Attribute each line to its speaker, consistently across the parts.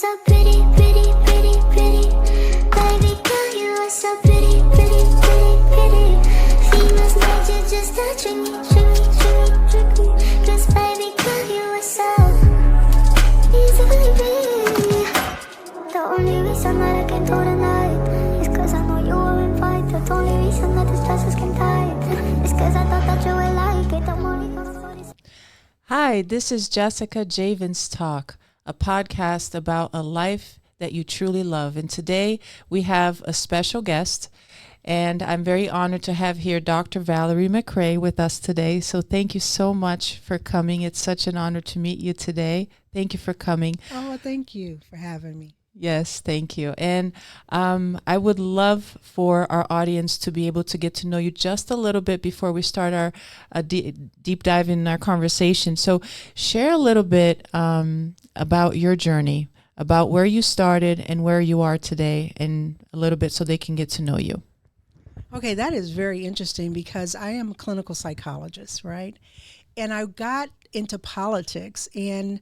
Speaker 1: So pretty, pretty, pretty, pretty. Baby girl, you are so pretty, pretty, pretty, pretty. Females need you just to trick me, trick me, trick me, trick me. 'Cause baby girl, you are so easily be. The only reason that I came through tonight is 'cause I know you were invited. The only reason that the stresses came tight is 'cause I thought that you would like it. I'm only gonna put it.
Speaker 2: Hi, this is Jessica Javens Talk, a podcast about a life that you truly love. And today we have a special guest, and I'm very honored to have here Dr. Valerie McCray with us today. So thank you so much for coming. It's such an honor to meet you today. Thank you for coming.
Speaker 3: Oh, thank you for having me.
Speaker 2: Yes, thank you. And I would love for our audience to be able to get to know you just a little bit before we start our deep dive in our conversation. So share a little bit about your journey, about where you started and where you are today, and a little bit so they can get to know you.
Speaker 3: Okay, that is very interesting because I am a clinical psychologist, right? And I got into politics and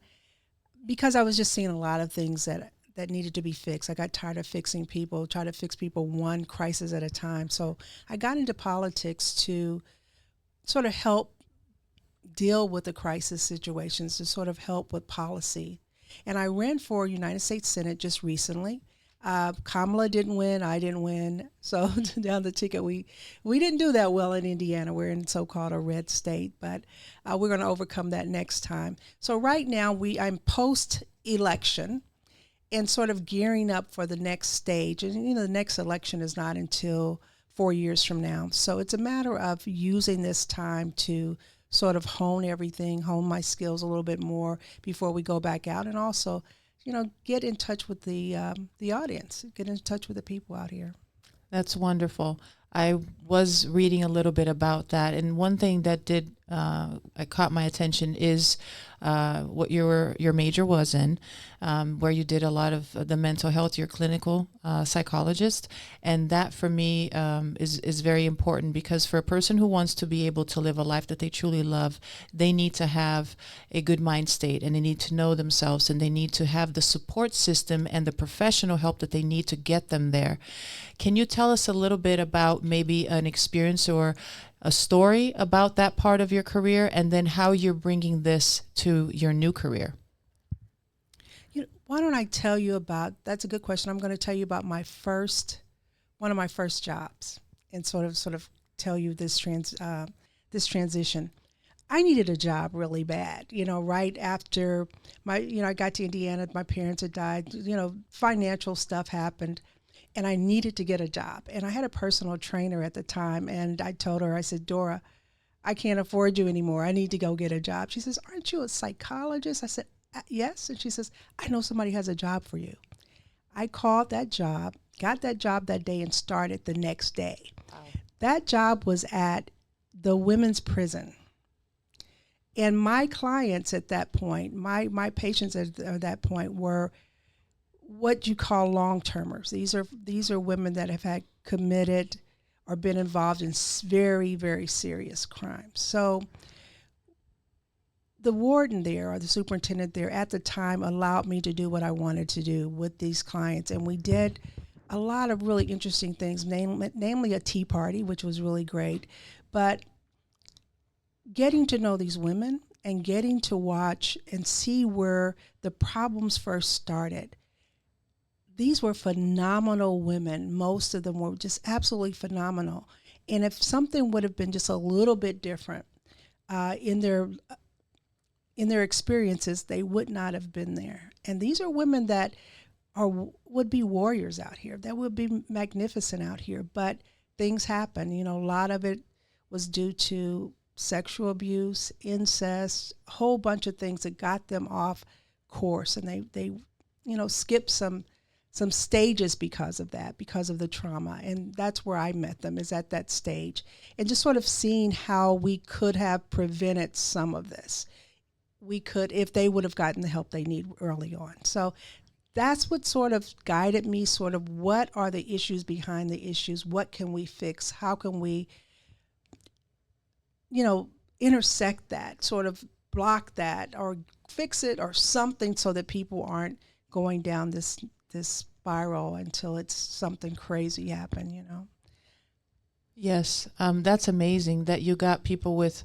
Speaker 3: because I was just seeing a lot of things that needed to be fixed. I got tired of fixing people, try to fix people one crisis at a time. So I got into politics to sort of help deal with the crisis situations, to sort of help with policy. And I ran for United States Senate just recently. Kamala didn't win, I didn't win. So down the ticket, we didn't do that well in Indiana. We're in so-called a red state, but we're going to overcome that next time. So right now I'm post-election and sort of gearing up for the next stage. And, you know, the next election is not until 4 years from now. So it's a matter of using this time to sort of hone my skills a little bit more before we go back out. And also, you know, get in touch with the audience, get in touch with the people out here.
Speaker 2: That's wonderful. I was reading a little bit about that, and one thing that did caught my attention is what your major was in, where you did a lot of the mental health. You're a clinical psychologist, and that for me is very important because for a person who wants to be able to live a life that they truly love, they need to have a good mind state, and they need to know themselves, and they need to have the support system and the professional help that they need to get them there. Can you tell us a little bit about maybe an experience or a story about that part of your career, and then how you're bringing this to your new career?
Speaker 3: You know, why don't I tell you about, that's a good question. I'm going to tell you about one of my first jobs and sort of tell you this transition. I needed a job really bad, you know, right after I got to Indiana, my parents had died, you know, financial stuff happened. And I needed to get a job. And I had a personal trainer at the time. And I told her, I said, Dora, I can't afford you anymore. I need to go get a job. She says, aren't you a psychologist? I said, yes. And she says, I know somebody has a job for you. I called that job, got that job that day, and started the next day. Wow. That job was at the women's prison. And my clients at that point, my patients at that point were what you call long-termers. These are women that have had committed or been involved in very, very serious crimes. So the warden there, or the superintendent there at the time, allowed me to do what I wanted to do with these clients. And we did a lot of really interesting things, namely a tea party, which was really great. But getting to know these women and getting to watch and see where the problems first started. These were phenomenal women. Most of them were just absolutely phenomenal. And if something would have been just a little bit different in their experiences, they would not have been there. And these are women that would be warriors out here, that would be magnificent out here. But things happen. You know, a lot of it was due to sexual abuse, incest, a whole bunch of things that got them off course. And they skipped some stages because of that, because of the trauma. And that's where I met them, is at that stage. And just sort of seeing how we could have prevented some of this. We could, if they would have gotten the help they need early on. So that's what sort of guided me, sort of what are the issues behind the issues? What can we fix? How can we, intersect that, sort of block that or fix it or something so that people aren't going down this spiral until it's something crazy happen, you know.
Speaker 2: Yes, that's amazing that you got people with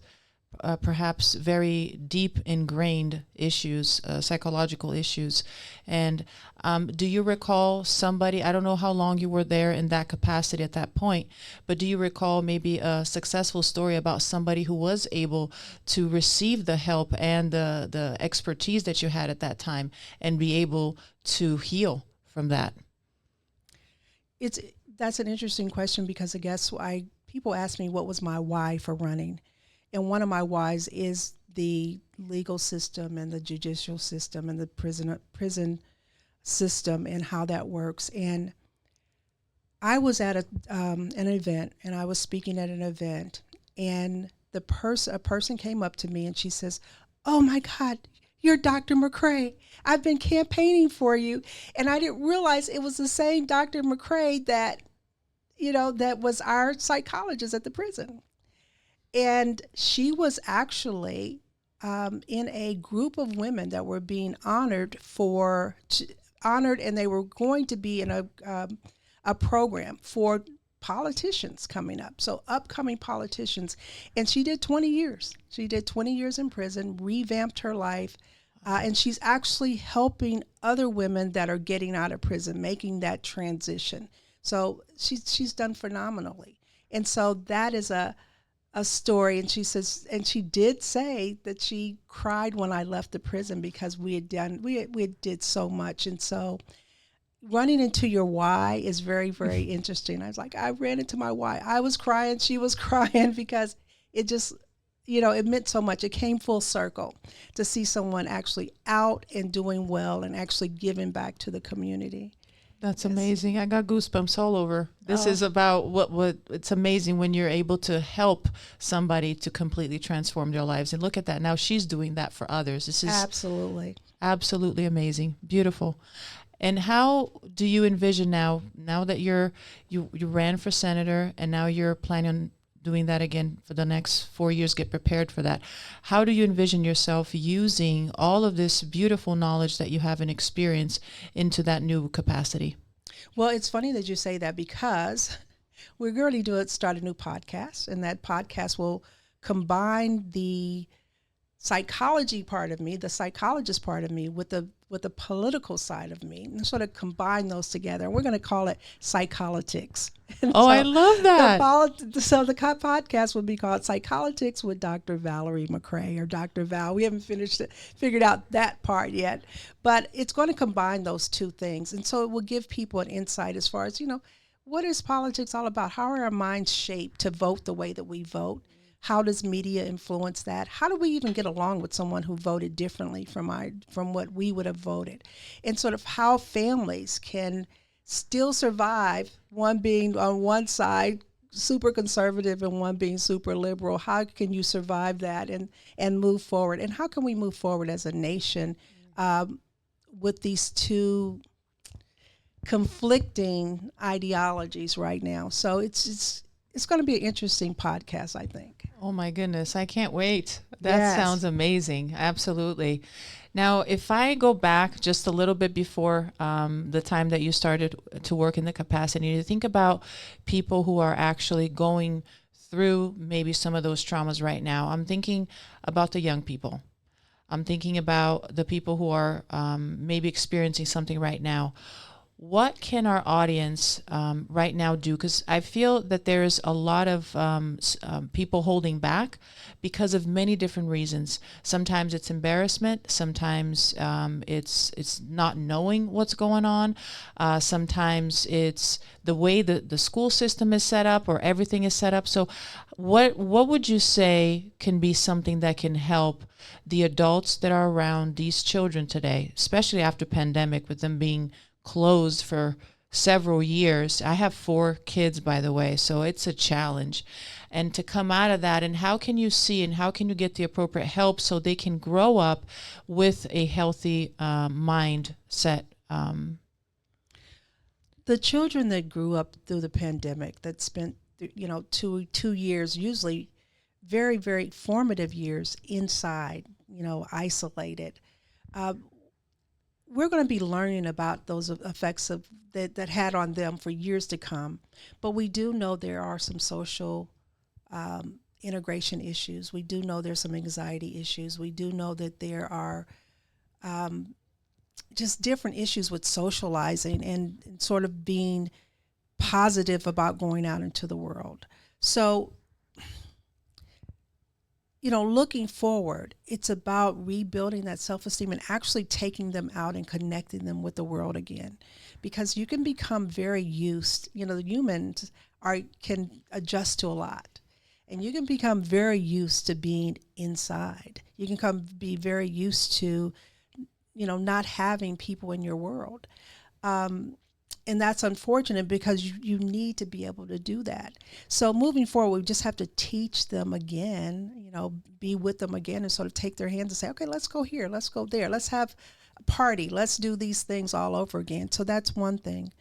Speaker 2: perhaps very deep ingrained issues, psychological issues. And do you recall somebody, I don't know how long you were there in that capacity at that point, but do you recall maybe a successful story about somebody who was able to receive the help and the expertise that you had at that time and be able to heal from that?
Speaker 3: That's an interesting question, because I guess people ask me what was my why for running. And one of my whys is the legal system and the judicial system and the prison system and how that works. And I was at an event, and I was speaking at an event, and a person came up to me and she says, "Oh my God, you're Dr. McCray. I've been campaigning for you." And I didn't realize it was the same Dr. McCray that was our psychologist at the prison. And she was actually in a group of women that were being honored, and they were going to be in a program for politicians coming up. So upcoming politicians. And she did 20 years. She did 20 years in prison, revamped her life. And she's actually helping other women that are getting out of prison, making that transition. So she's done phenomenally. And so that is a story. And she says, and she did say that she cried when I left the prison because we did so much. And so running into your why is very, very interesting. I was like, I ran into my why. I was crying, she was crying, because it just, it meant so much. It came full circle to see someone actually out and doing well and actually giving back to the community.
Speaker 2: That's amazing. I got goosebumps all over. This is about what it's amazing when you're able to help somebody to completely transform their lives. And look at that. Now she's doing that for others. This is absolutely amazing. Beautiful. And how do you envision now that you ran for senator and now you're planning on doing that again for the next 4 years, get prepared for that. How do you envision yourself using all of this beautiful knowledge that you have and experience into that new capacity?
Speaker 3: Well, it's funny that you say that, because we're going to start a new podcast, and that podcast will combine the psychology part of me, the psychologist part of me, with the political side of me, and sort of combine those together. And we're going to call it Psycholitics.
Speaker 2: I love that.
Speaker 3: So the podcast will be called Psycholitics with Dr. Valerie McCray, or Dr. Val. We haven't figured out that part yet, but it's going to combine those two things. And so it will give people an insight as far as, what is politics all about? How are our minds shaped to vote the way that we vote? How does media influence that? How do we even get along with someone who voted differently from what we would have voted? And sort of how families can still survive, one being on one side super conservative and one being super liberal. How can you survive that and move forward? And how can we move forward as a nation with these two conflicting ideologies right now? So it's going to be an interesting podcast, I think.
Speaker 2: Oh my goodness, I can't wait. That sounds amazing. Absolutely. Now, if I go back just a little bit before the time that you started to work in the capacity, to think about people who are actually going through maybe some of those traumas right now, I'm thinking about the young people. I'm thinking about the people who are maybe experiencing something right now. What can our audience right now do? Because I feel that there's a lot of people holding back because of many different reasons. Sometimes it's embarrassment. Sometimes it's not knowing what's going on. Sometimes it's the way the school system is set up or everything is set up. So what would you say can be something that can help the adults that are around these children today, especially after pandemic, with them being closed for several years? I have 4 kids, by the way, so it's a challenge. And to come out of that, and how can you see and how can you get the appropriate help so they can grow up with a healthy mindset?
Speaker 3: The children that grew up through the pandemic, that spent 2 years, usually very, very formative years inside, isolated, we're going to be learning about those effects of that had on them for years to come. But we do know there are some social integration issues. We do know there's some anxiety issues. We do know that there are just different issues with socializing and sort of being positive about going out into the world. So, looking forward, it's about rebuilding that self-esteem and actually taking them out and connecting them with the world again. Because you can become very used, the humans can adjust to a lot. And you can become very used to being inside. You can be very used to, not having people in your world. And that's unfortunate because you need to be able to do that. So moving forward, we just have to teach them again, be with them again and sort of take their hands and say, okay, let's go here, let's go there, let's have a party, let's do these things all over again. So that's one thing.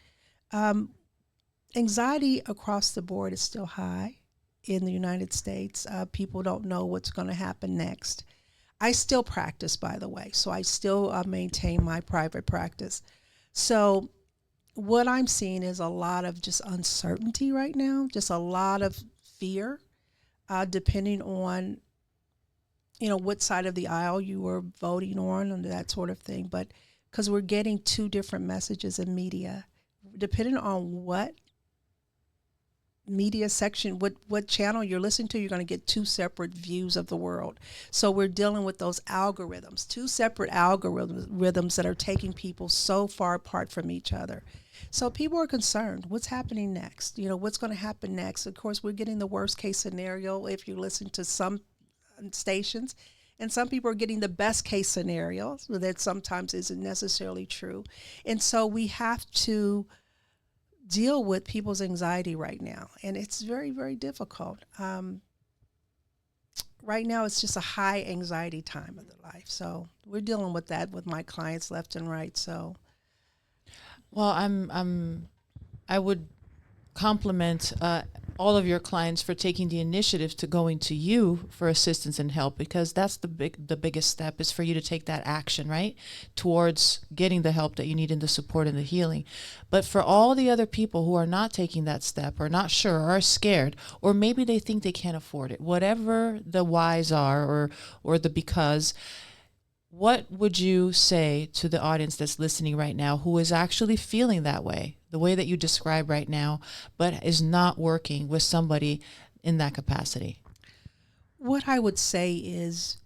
Speaker 3: Anxiety across the board is still high in the United States. People don't know what's going to happen next. I still practice, by the way, so I still maintain my private practice. So what I'm seeing is a lot of just uncertainty right now, just a lot of fear, depending on, what side of the aisle you were voting on and that sort of thing. But because we're getting two different messages in media, depending on what media section, what channel you're listening to, you're going to get two separate views of the world. So we're dealing with those algorithms, two separate algorithms that are taking people so far apart from each other. So people are concerned. What's happening next? What's going to happen next? Of course, we're getting the worst case scenario if you listen to some stations. And some people are getting the best case scenario that sometimes isn't necessarily true. And so we have to deal with people's anxiety right now. And it's very, very difficult. Right now, it's just a high anxiety time of their life. So we're dealing with that with my clients left and right. So.
Speaker 2: Well, I would compliment all of your clients for taking the initiative to going to you for assistance and help, because that's the biggest step is for you to take that action, right, towards getting the help that you need and the support and the healing. But for all the other people who are not taking that step or not sure or are scared, or maybe they think they can't afford it, whatever the whys are or the because, what would you say to the audience that's listening right now who is actually feeling that way, the way that you describe right now, but is not working with somebody in that capacity?
Speaker 3: What I would say is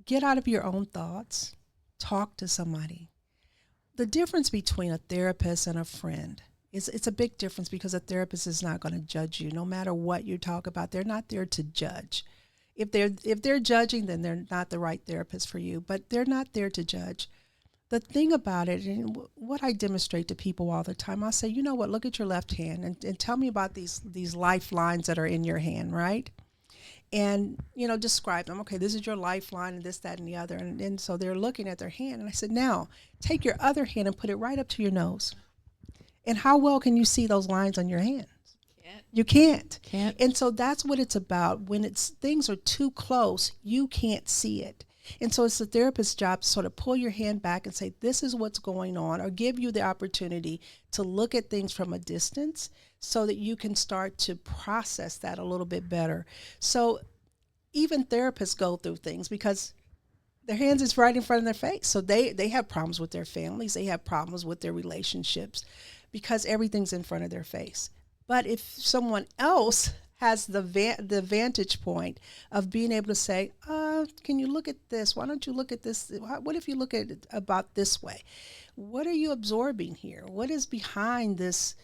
Speaker 3: get out of your own thoughts, talk to somebody. The difference between a therapist and a friend is it's a big difference, because a therapist is not going to judge you no matter what you talk about. They're not there to judge. If they're judging, then they're not the right therapist for you, but they're not there to judge. The thing about it, and what I demonstrate to people all the time, I'll say, look at your left hand and tell me about these lifelines that are in your hand, right? And, describe them. Okay, this is your lifeline and this, that, and the other. And so they're looking at their hand. And I said, now take your other hand and put it right up to your nose. And how well can you see those lines on your hand? You can't. And so that's what it's about. When things are too close, you can't see it. And so it's the therapist's job to sort of pull your hand back and say, this is what's going on, or give you the opportunity to look at things from a distance so that you can start to process that a little bit better. So even therapists go through things because their hands is right in front of their face. So they have problems with their families. They have problems with their relationships because everything's in front of their face. But if someone else has the vantage point of being able to say, can you look at this? Why don't you look at this? What if you look at it about this way? What are you absorbing here? What is behind this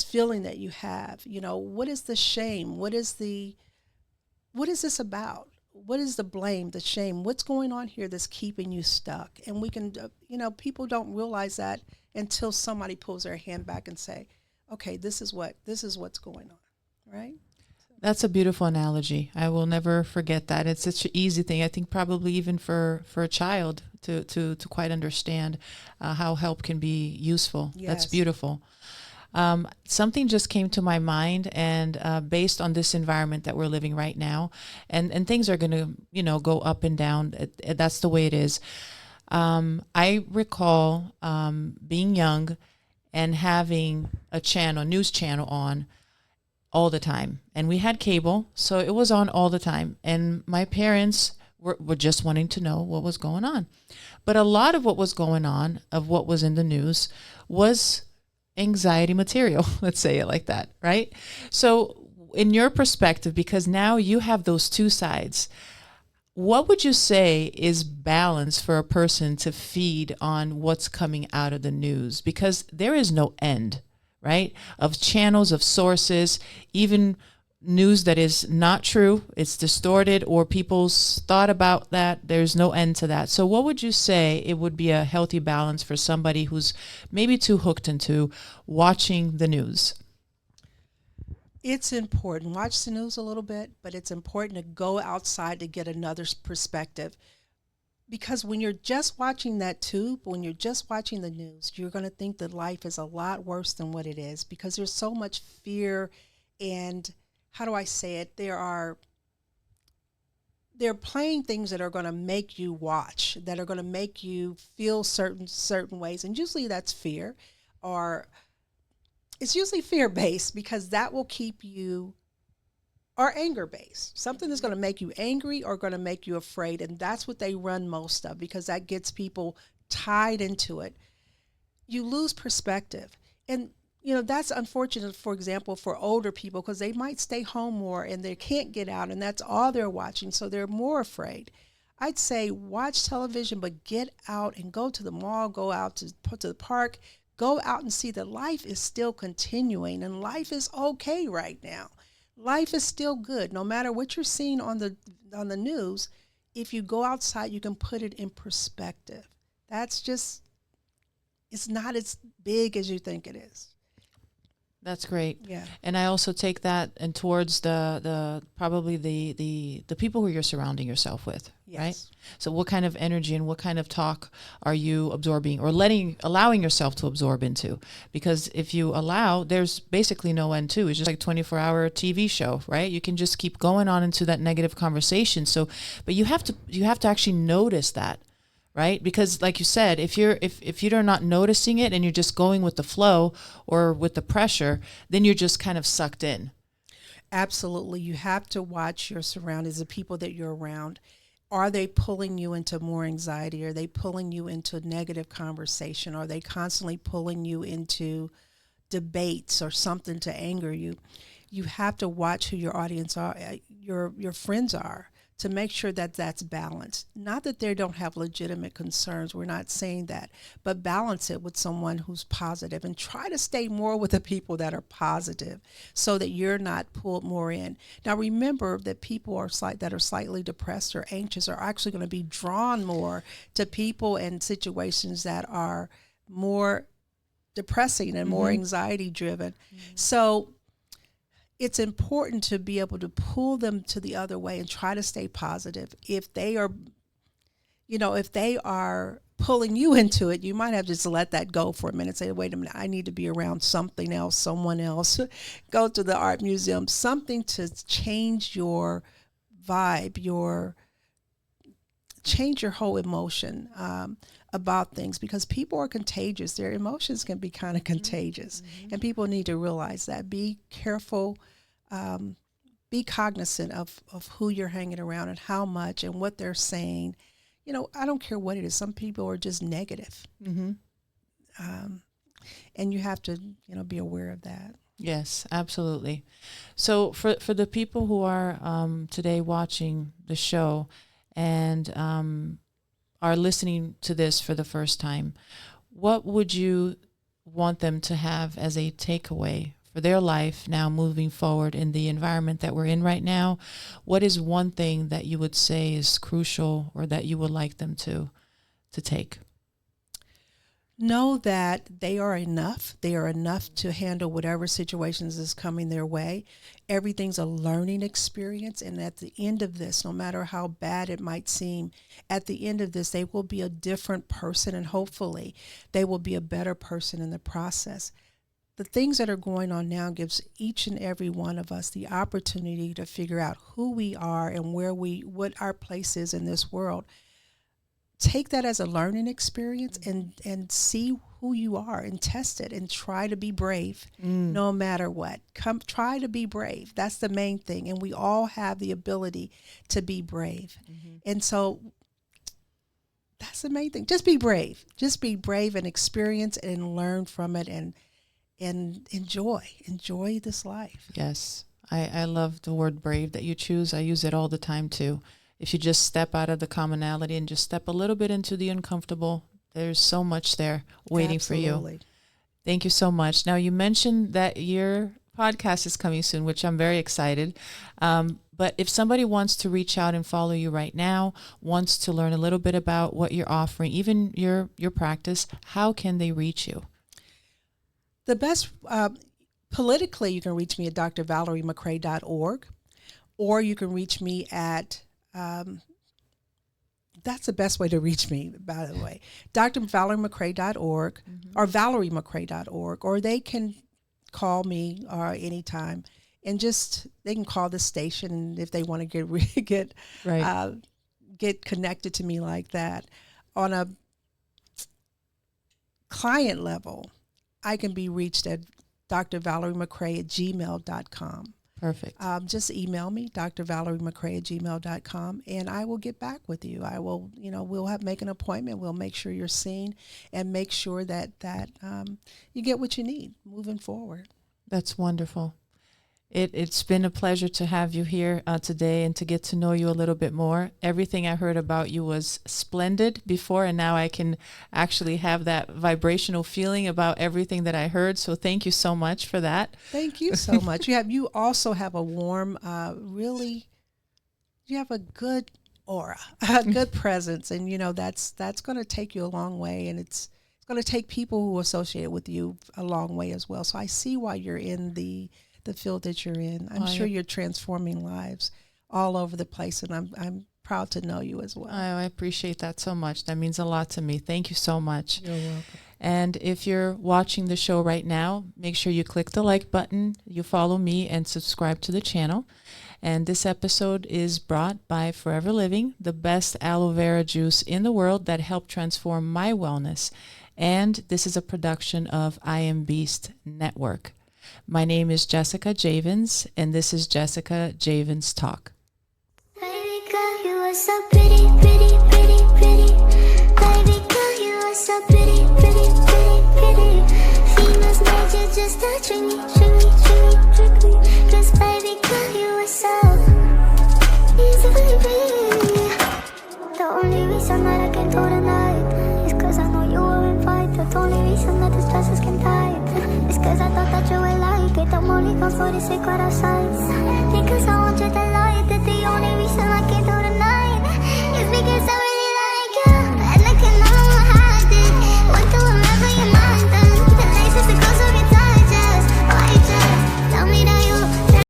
Speaker 3: feeling that you have? What is the shame? What is this about? What is the blame, the shame? What's going on here that's keeping you stuck? And we can, people don't realize that until somebody pulls their hand back and say, okay, this is what's going on, right?
Speaker 2: That's a beautiful analogy. I will never forget that. It's such an easy thing. I think probably even for a child to quite understand how help can be useful. Yes. That's beautiful. Something just came to my mind, and based on this environment that we're living right now, and things are going to, go up and down. That's the way it is. I recall being young and having a news channel on all the time. And we had cable, so it was on all the time. And my parents were just wanting to know what was going on. But a lot of what was going on, of what was in the news, was anxiety material. Let's say it like that, right? So in your perspective, because now you have those two sides, what would you say is balance for a person to feed on what's coming out of the news? Because there is no end, right? Of channels, of sources, even news that is not true, it's distorted, or people's thought about that. There's no end to that. So what would you say it would be a healthy balance for somebody who's maybe too hooked into watching the news?
Speaker 3: It's important. Watch the news a little bit, but it's important to go outside to get another perspective. Because when you're just watching that tube, when you're just watching the news, you're going to think that life is a lot worse than what it is, because there's so much fear and, how do I say it? They're playing things that are going to make you watch, that are going to make you feel certain ways, and usually that's fear, or it's usually fear-based, because that will keep you, or anger-based. Something that's going to make you angry or going to make you afraid, and that's what they run most of, because that gets people tied into it. You lose perspective. And that's unfortunate, for example, for older people, because they might stay home more and they can't get out, and that's all they're watching, so they're more afraid. I'd say watch television, but get out and go to the mall, go out to the park, go out and see that life is still continuing, and life is okay right now. Life is still good. No matter what you're seeing on the news, if you go outside, you can put it in perspective. It's not as big as you think it is.
Speaker 2: That's great.
Speaker 3: Yeah.
Speaker 2: And I also take that and towards the probably the people who you're surrounding yourself with,
Speaker 3: Yes.
Speaker 2: right? So what kind of energy and what kind of talk are you absorbing or allowing yourself to absorb into? Because if you allow, there's basically no end to. It's just like a 24-hour TV show, right? You can just keep going on into that negative conversation. So, but you have to actually notice that. Right? Because like you said, if you're not noticing it and you're just going with the flow or with the pressure, then you're just kind of sucked in.
Speaker 3: Absolutely. You have to watch your surroundings, the people that you're around. Are they pulling you into more anxiety? Are they pulling you into negative conversation? Are they constantly pulling you into debates or something to anger you? You have to watch who your audience are, your friends are, to make sure that that's balanced. Not that they don't have legitimate concerns, we're not saying that, but balance it with someone who's positive, and try to stay more with the people that are positive so that you're not pulled more in. Now remember that people that are slightly depressed or anxious are actually going to be drawn more to people and situations that are more depressing and more anxiety driven. So it's important to be able to pull them to the other way and try to stay positive. If they are pulling you into it, you might have to just let that go for a minute. Say, wait a minute, I need to be around something else, someone else. Go to the art museum, something to change your vibe, change your whole emotion about things, because people are contagious. Their emotions can be kind of contagious, and people need to realize that. Be careful, be cognizant of who you're hanging around and how much and what they're saying. I don't care what it is. Some people are just negative, and you have to be aware of that.
Speaker 2: Yes, absolutely. So for the people who are today watching the show and are listening to this for the first time, what would you want them to have as a takeaway for their life now moving forward in the environment that we're in right now? What is one thing that you would say is crucial, or that you would like them to take?
Speaker 3: Know that they are enough. They are enough to handle whatever situations is coming their way. Everything's a learning experience. And at the end of this, no matter how bad it might seem, at the end of this, they will be a different person, and hopefully they will be a better person in the process. The things that are going on now gives each and every one of us the opportunity to figure out who we are and what our place is in this world. take that as a learning experience and see who you are and test it and try to be brave no matter what. Try to be brave. That's the main thing. And we all have the ability to be brave. And so that's the main thing. Just be brave. Just be brave and experience and learn from it and enjoy this life.
Speaker 2: Yes. I love the word brave that you choose. I use it all the time too. If you just step out of the commonality and just step a little bit into the uncomfortable, there's so much there waiting for you. Thank you so much. Now, you mentioned that your podcast is coming soon, which I'm very excited. But if somebody wants to reach out and follow you right now, wants to learn a little bit about what you're offering, even your practice, how can they reach you?
Speaker 3: The best, politically, you can reach me at drvaleriemccray.org, or you can reach me at that's the best way to reach me, by the way. drvaleriemccray.org or valeriemccray.org, or they can call me anytime and they can call the station if they want to get connected to me like that. On a client level, I can be reached at drvaleriemccray@gmail.com.
Speaker 2: Perfect.
Speaker 3: Just email me, drvaleriemccray@gmail.com, and I will get back with you. I will, we'll make an appointment. We'll make sure you're seen and make sure that you get what you need moving forward.
Speaker 2: That's wonderful. It's been a pleasure to have you here today and to get to know you a little bit more. Everything I heard about you was splendid before, and now I can actually have that vibrational feeling about everything that I heard. So thank you so much for that.
Speaker 3: Thank you so much. You also have a warm, you have a good aura, a good presence, and that's going to take you a long way, and it's going to take people who associate with you a long way as well. So I see why you're in the field that you're in. I'm sure you're transforming lives all over the place, and I'm proud to know you as well.
Speaker 2: I appreciate that so much. That means a lot to me. Thank you so much.
Speaker 3: You're welcome.
Speaker 2: And if you're watching the show right now, make sure you click the like button, you follow me, and subscribe to the channel. And this episode is brought by Forever Living, the best aloe vera juice in the world that helped transform my wellness. And this is a production of I Am Beast Network. My name is Jessica Javens, and this is Jessica Javens Talk.
Speaker 1: Baby girl, you are so pretty, pretty, pretty, pretty. Baby girl, you are so pretty, pretty, pretty, pretty. Females need you just to trick me, trick me, trick me, trick me. 'Cause baby girl, you are so easily pretty. The only reason that I can do tonight is 'cause I know you were invited. The only reason that this dress is can tight is 'cause I thought that you would like it. I'm only gone for the sake of our sides, because I want you to like it. The only reason I can